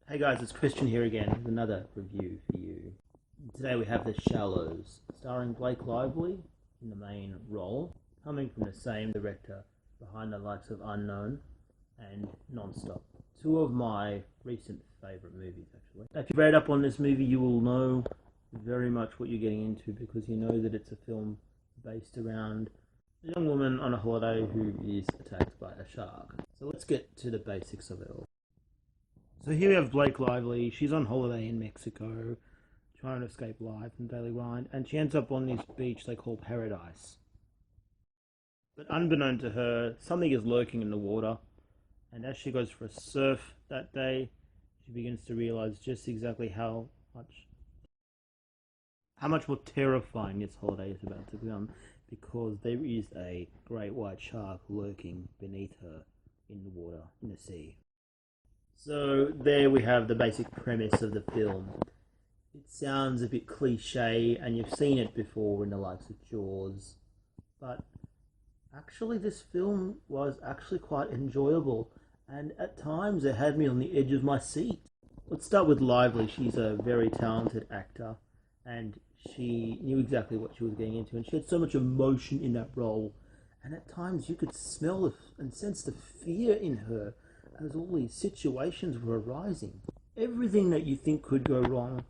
Hey guys, it's Christian here again with another review for you. Today we have The Shallows, starring Blake Lively in the main role, coming from the same director behind the likes of Unknown and Nonstop. Two of my recent favourite movies, actually. If you've read up on this movie, you will know very much what you're getting into because you know that it's a film based around a young woman on a holiday who is attacked by a shark. So let's get to the basics of it all. So here we have Blake Lively. She's on holiday in Mexico, trying to escape life and daily grind, and she ends up on this beach they call Paradise. But unbeknown to her, something is lurking in the water, and as she goes for a surf that day, she begins to realize just exactly how much more terrifying this holiday is about to become, because there is a great white shark lurking beneath her in the water, in the sea. So there we have the basic premise of the film. It sounds a bit cliche, and you've seen it before in the likes of Jaws, but actually this film was actually quite enjoyable, and at times it had me on the edge of my seat. Let's start with Lively. She's a very talented actor, and she knew exactly what she was getting into, and she had so much emotion in that role, and at times you could smell and sense the fear in her as all these situations were arising. Everything that you think could go wrong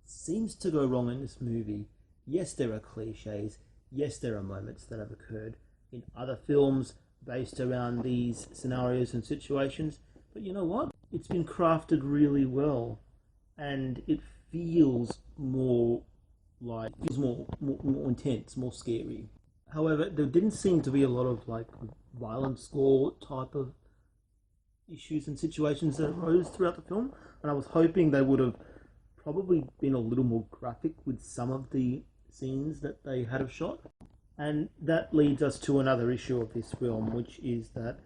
seems to go wrong in this movie. Yes, there are cliches. Yes, there are moments that have occurred in other films based around these scenarios and situations. But you know what? It's been crafted really well, and it feels more intense, more scary. However, there didn't seem to be a lot of violence gore type of issues and situations that arose throughout the film, and I was hoping they would have probably been a little more graphic with some of the scenes that they had have shot. And that leads us to another issue of this film, which is that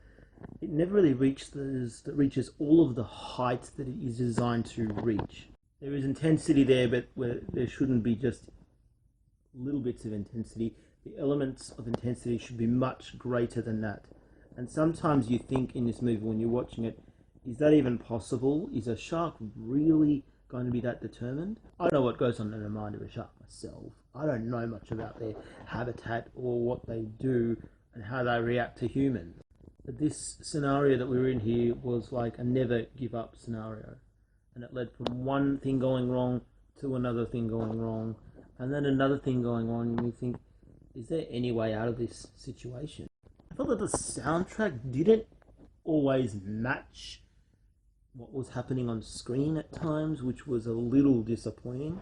it never really reaches all of the heights that it is designed to reach. There is intensity there, but where there shouldn't be just little bits of intensity. The elements of intensity should be much greater than that. And sometimes you think in this movie when you're watching it, is that even possible? Is a shark really going to be that determined? I don't know what goes on in the mind of a shark myself. I don't know much about their habitat or what they do and how they react to humans. But this scenario that we were in here was like a never give up scenario. And it led from one thing going wrong to another thing going wrong, and then another thing going on, and you think, is there any way out of this situation? I felt that the soundtrack didn't always match what was happening on screen at times, which was a little disappointing.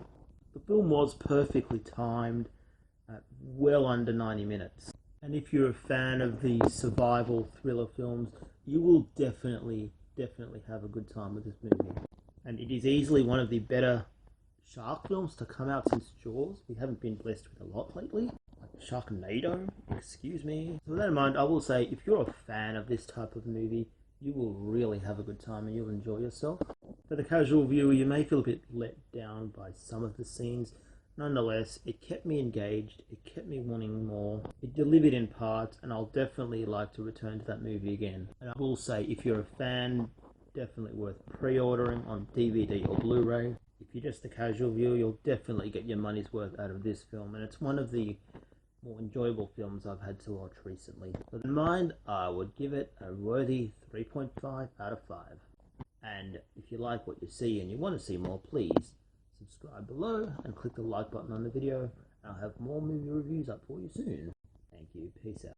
The film was perfectly timed at well under 90 minutes. And if you're a fan of the survival thriller films, you will definitely have a good time with this movie. And it is easily one of the better shark films to come out since Jaws. We haven't been blessed with a lot lately. Sharknado, excuse me. So with that in mind, I will say if you're a fan of this type of movie, you will really have a good time and you'll enjoy yourself. For the casual viewer, you may feel a bit let down by some of the scenes. Nonetheless, it kept me engaged, it kept me wanting more, it delivered in parts, and I'll definitely like to return to that movie again. And I will say, if you're a fan, definitely worth pre-ordering on DVD or Blu-ray. If you're just a casual viewer, you'll definitely get your money's worth out of this film, and it's one of the more enjoyable films I've had to watch recently. With in mind, I would give it a worthy 3.5 out of 5. And if you like what you see and you want to see more, please subscribe below and click the like button on the video. I'll have more movie reviews up for you soon. Thank you. Peace out.